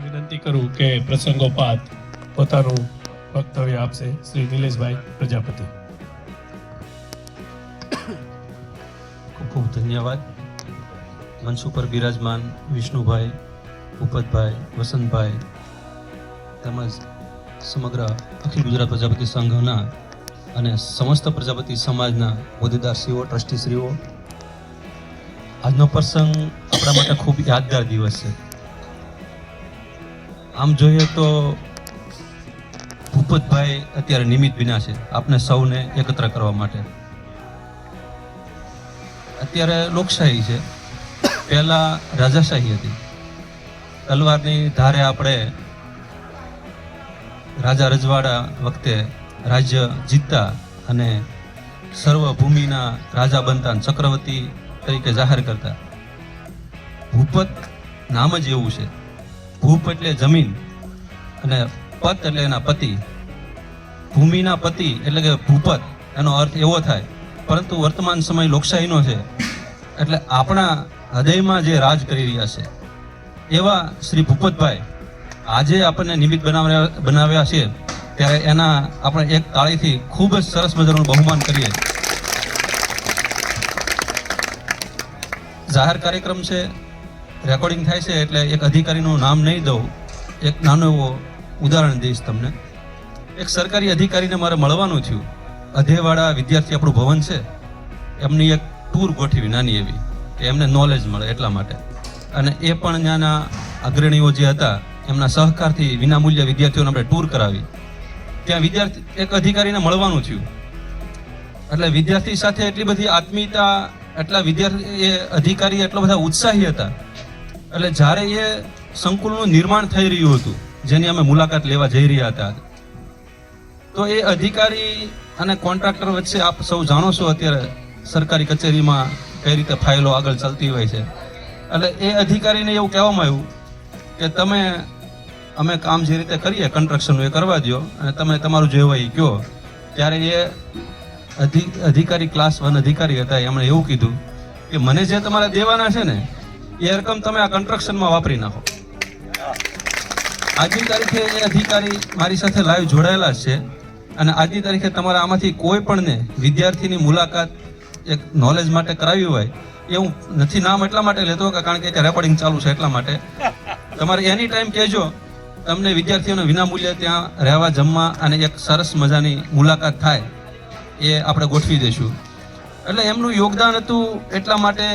વિનંતી કરું કે પ્રસંગોપાત પોતાનું વક્તવ્ય આપશે શ્રી નિલેશભાઈ પ્રજાપતિ. ખૂબ ખૂબ ધન્યવાદ. મંચ ઉપર બિરાજમાન વિષ્ણુભાઈ, ભૂપતભાઈ, વસંતભાઈ તેમજ સમગ્ર અખિલ ગુજરાત પ્રજાપતિ સંઘના અને સમસ્ત પ્રજાપતિ સમાજના હોદ્દેદારશ્રીઓ, ટ્રસ્ટીશ્રીઓ, આજનો પ્રસંગ આપણા માટે ખૂબ યાદગાર દિવસ છે. આમ જોઈએ તો ભૂપતભાઈ અત્યારે નિમિત્ત બન્યા છે આપને સૌને એકત્ર કરવા માટે. અત્યારે લોકશાહી છે, પહેલા રાજાશાહી હતી. તલવારની ધારે આપણે રાજા રજવાડા વખતે રાજ્ય જીતતા અને સર્વ ભૂમિના રાજા બનતા, ચક્રવર્તી તરીકે જાહેર કરતા. ભૂપત નામ જ એવું છે. ભૂપ એટલે જમીન અને પત એટલે એના પતિ. ભૂમિના પતિ એટલે કે ભૂપત, એનો અર્થ એવો થાય. પરંતુ વર્તમાન સમય લોકશાહીનો છે, એટલે આપણા હૃદયમાં જે રાજ કરી રહ્યા છે એવા શ્રી ભૂપતભાઈ આજે આપણને નિમિત્ત બનાવ્યા છે, ત્યારે એના આપણે એક તાળીથી ખૂબ જ સરસ મજાનું બહુમાન કરીએ. જાહેર કાર્યક્રમ છે, રેકોર્ડિંગ થાય છે, એટલે એક અધિકારીનું નામ નહીં દઉં, એક નાનું એવો ઉદાહરણ દઈશ તમને. એક સરકારી અધિકારીને મારે મળવાનું થયું. અધેવાડા વિદ્યાર્થી આપણું ભવન છે, એમની એક ટૂર ગોઠવી નાની એવી, કે એમને નોલેજ મળે એટલા માટે. અને એ પણ ત્યાંના અગ્રણીઓ જે હતા એમના સહકારથી વિનામૂલ્ય વિદ્યાર્થીઓને આપણે ટૂર કરાવી. ત્યાં વિદ્યાર્થી એક અધિકારીને મળવાનું થયું, એટલે વિદ્યાર્થી સાથે એટલી બધી આત્મીયતા, એટલા વિદ્યાર્થી એ અધિકારી એટલા બધા ઉત્સાહી હતા. એટલે જ્યારે એ સંકુલનું નિર્માણ થઈ રહ્યું હતું, જેની અમે મુલાકાત લેવા જઈ રહ્યા હતા, તો એ અધિકારી અને કોન્ટ્રાક્ટર વચ્ચે આપ સૌ જાણો છો અત્યારે સરકારી કચેરીમાં કઈ રીતે ફાઇલો આગળ ચાલતી હોય છે. એટલે એ અધિકારીને એવું કહેવામાં આવ્યું કે અમે કામ જે રીતે કરીએ કન્સ્ટ્રક્શનનું એ કરવા દો, અને તમે તમારું જે હોય એ કહો. ત્યારે એ અધિકારી ક્લાસ 1 અધિકારી હતા, એમણે એવું કીધું કે મને જે તમારા દેવાના છે ને એ રકમ તમે આ કન્સ્ટ્રક્શનમાં વાપરી નાખો. આજની તારીખે એ અધિકારી મારી સાથે લાઈવ જોડાયેલા છે. અને આજની તારીખે તમારા આમાંથી કોઈ પણને વિદ્યાર્થીની મુલાકાત એક નોલેજ માટે કરાવી હોય, એ હું નથી નામ એટલા માટે લેતો કે કારણ કે રેકોર્ડિંગ ચાલુ છે એટલા માટે. તમારે એની ટાઈમ કહેજો, તમને વિદ્યાર્થીઓને વિનામૂલ્યે ત્યાં રહેવા, જમવા અને એક સરસ મજાની મુલાકાત થાય એ આપણે ગોઠવી દઈશું. એટલે એમનું યોગદાન હતું, એટલા માટે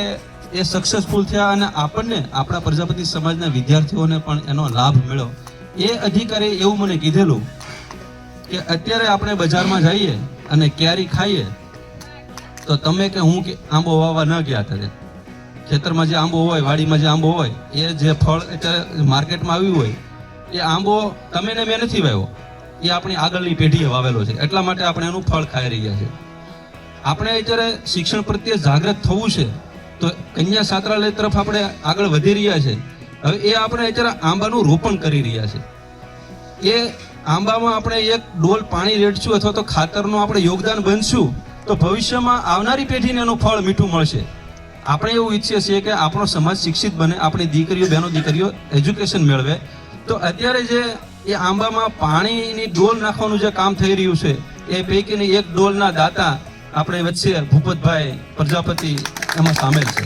એ સક્સેસફુલ થયા અને આપણને, આપણા પ્રજાપતિ સમાજના વિદ્યાર્થીઓને પણ એનો લાભ મળ્યો. એ અધિકારીએ એવું મને કીધેલું કે અત્યારે આપણે બજારમાં જઈએ અને કેરી ખાઈએ તો તમે કે હું કે આંબો વાવવા ન ગયા હતા, ખેતરમાં જે આંબો હોય, વાડીમાં જે આંબો હોય, એ જે ફળ અત્યારે માર્કેટમાં આવ્યું હોય, એ આંબો તમે ને મેં નથી વાવ્યો, એ આપણી આગળની પેઢીએ વાવેલો છે. એટલા માટે આપણે એનું ફળ ખાઈ રહ્યા છે. આપણે અત્યારે શિક્ષણ પ્રત્યે જાગૃત થવું છે, તો કન્યા છાત્રાલય તરફ આપણે આગળ વધી રહ્યા છે. હવે એ આપણે અત્યારે આંબાનું રોપણ કરી રહ્યા છે. એ આંબામાં આપણે એક ડોલ પાણી રેડશું અથવા તો ખાતરનું આપણે યોગદાન બનશું, તો ભવિષ્યમાં આવનારી પેઢીને એનું ફળ મીઠું મળશે. આપણે એવું ઈચ્છીએ છીએ કે આપણો સમાજ શિક્ષિત બને, આપણી દીકરીઓ, બહેનો દીકરીઓ એજ્યુકેશન મેળવે. તો અત્યારે જે એ આંબામાં પાણીની ડોલ નાખવાનું જે કામ થઈ રહ્યું છે, એ પૈકીની એક ડોલના દાતા આપણે વચ્ચે ભૂપતભાઈ પ્રજાપતિ એમાં સામેલ છે.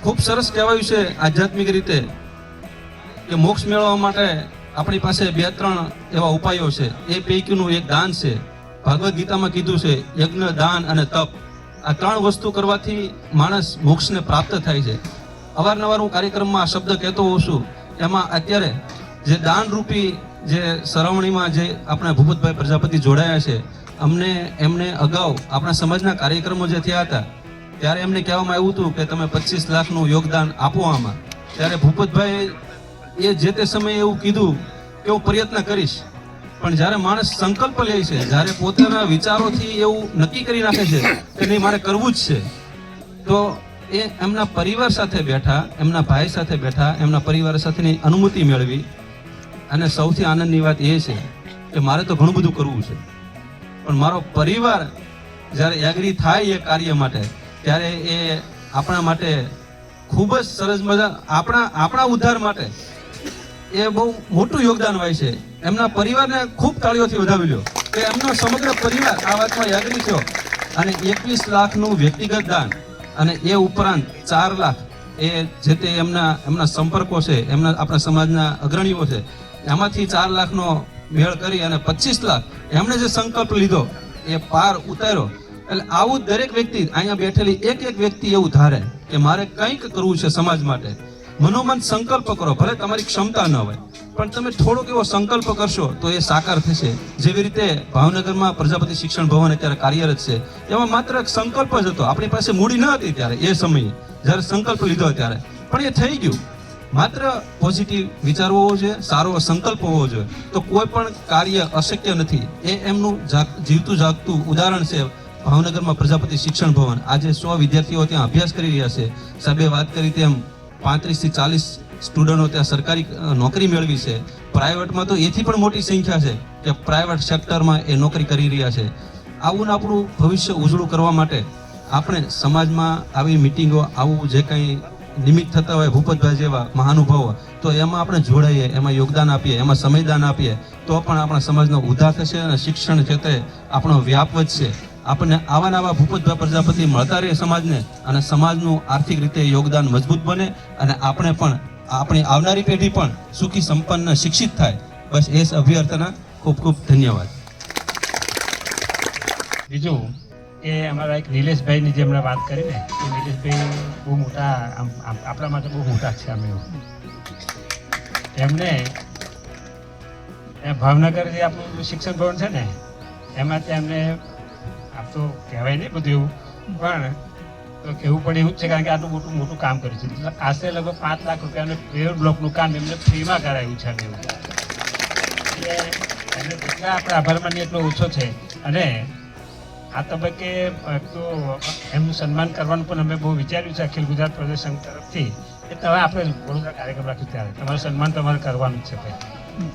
ખૂબ સરસ કહેવાયું છે આધ્યાત્મિક રીતે કે મોક્ષ મેળવવા માટે આપણી પાસે 2-3 એવા ઉપાયો છે. એ પૈકીનું એક દાન છે. ભાગવદ ગીતામાં કીધું છે યજ્ઞ, દાન અને તપ. આ 3 વસ્તુ કરવાથી માણસ મોક્ષને પ્રાપ્ત થાય છે. અવારનવાર હું કાર્યક્રમમાં આ શબ્દ કહેતો હોઉં છું. એમાં અત્યારે જે દાનરૂપી જે સરવણીમાં જે આપણા ભૂપતભાઈ પ્રજાપતિ જોડાયા છે, એમને અગાઉ આપણા સમાજના કાર્યક્રમો જે થયા હતા, ત્યારે એમને કહેવામાં આવ્યું હતું કે તમે 25 લાખનું યોગદાન આપો આમાં. ત્યારે ભૂપતભાઈ એ જે તે સમયે એવું કીધું કે હું પ્રયત્ન કરીશ. પણ જ્યારે માણસ સંકલ્પ લે છે, જ્યારે પોતાના વિચારોથી એવું નક્કી કરી નાખે છે કે નહીં મારે કરવું જ છે, તો એ એમના પરિવાર સાથે બેઠા, એમના ભાઈ સાથે બેઠા, એમના પરિવાર સાથેની અનુમતિ મેળવી. અને સૌથી આનંદની વાત એ છે કે મારે તો ઘણું બધું કરવું છે, પણ મારો પરિવાર જ્યારે એગ્રી થાય એ કાર્ય માટે, ત્યારે એ આપણા માટે ખૂબ જ સરસ મજા, આપણા ઉદ્ધાર માટે એ બહુ મોટું યોગદાન હોય છે. એમના પરિવારને ખૂબ તાળીઓથી વધાવી લ્યો કે એમનો સમગ્ર પરિવાર આ વાતમાં યાદવી થયો. અને 21 લાખનું વ્યક્તિગત દાન અને એ ઉપરાંત 4 લાખ એ જે તે એમના સંપર્કો છે, એમના આપણા સમાજના અગ્રણીઓ છે, એમાંથી 4 લાખનો મેળ કરી અને 25 લાખ એમણે જે સંકલ્પ લીધો એ પાર ઉતાર્યો. એટલે આવું દરેક વ્યક્તિ અહીંયા બેઠેલી એક વ્યક્તિ એવું ધારે કે મારે કંઈક કરવું છે સમાજ માટે. મનોમન સંકલ્પ કરો, ભલે તમારી ક્ષમતા ન હોય પણ તમે થોડોક એવો સંકલ્પ કરશો તો એ સાકાર થશે. જેવી રીતે ભાવનગરમાં પ્રજાપતિ શિક્ષણ ભવન અત્યારે કાર્યરત છે, એમાં માત્ર એક સંકલ્પ જ હતો. આપણી પાસે મૂડી ન હતી ત્યારે, એ સમયે જ્યારે સંકલ્પ લીધો ત્યારે, પણ એ થઈ ગયું. માત્ર પોઝિટિવ વિચાર હોવો જોઈએ, સારો સંકલ્પ હોવો જોઈએ, તો કોઈ પણ કાર્ય અશક્ય નથી. એ એમનું જીવતું જાગતું ઉદાહરણ છે. ભાવનગરમાં પ્રજાપતિ શિક્ષણ ભવન, આજે 100 વિદ્યાર્થીઓ ત્યાં અભ્યાસ કરી રહ્યા છે. સાહેબે વાત કરી તેમ 35 થી 40 સ્ટુડન્ટો ત્યાં સરકારી નોકરી મેળવી છે. પ્રાઇવેટમાં તો એથી પણ મોટી સંખ્યા છે કે પ્રાઇવેટ સેક્ટરમાં એ નોકરી કરી રહ્યા છે. આવું ને આપણું ભવિષ્ય ઉજળું કરવા માટે આપણે સમાજમાં આવી મિટિંગો, આવું જે કંઈ નિમિત્ત થતા હોય ભૂપતભાઈ જેવા મહાનુભાવો, તો એમાં આપણે જોડાઈએ, એમાં યોગદાન આપીએ, એમાં સમયદાન આપીએ, તો પણ આપણા સમાજનો ઉદ્ધાર થશે અને શિક્ષણ ક્ષેત્રે આપણો વ્યાપ વધશે. આપણને આવા નવા ભૂપતભાઈ પ્રજાપતિ મળતા રહે સમાજને, અને સમાજનું આર્થિક રીતે યોગદાન મજબૂત બને અને આપણે પણ, આપણી આવનારી પેઢી પણ સુખી, સંપન્ન, શિક્ષિત થાય. બસ એ જ અભ્યર્થના. ખૂબ ખૂબ ધન્યવાદ. બીજું કે અમારા એક નિલેશભાઈની જે હમણાં વાત કરી ને, એ નિલેશભાઈ બહુ મોટા, આપણા માટે બહુ મોટા છે. અમે એમને ભાવનગર જે આપણું શિક્ષણ ભવન છે ને, એમાં એમને આપ તો કહેવાય નહીં બધું એવું, પણ તો કહેવું પડે એવું જ છે, કારણ કે આટલું મોટું કામ કર્યું છે. આશરે લગભગ 5 લાખ રૂપિયાનું પેવર બ્લોકનું કામ એમને ફ્રીમાં કરાયું છે. અમે એવું એટલે એમને જેટલા આપણે આભાર માનીએ એટલો ઓછો છે. અને આ તબક્કે તો એમનું સન્માન કરવાનું પણ અમે બહુ વિચાર્યું છે અખિલ ગુજરાત પ્રદેશ સંઘ તરફથી. એ તમે આપણે વડોદરા કાર્યક્રમ રાખ્યું ત્યારે તમારું સન્માન તમારે કરવાનું જ છે ભાઈ,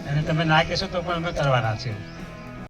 અને તમે ના કહેશો તો પણ અમે કરવાના છે.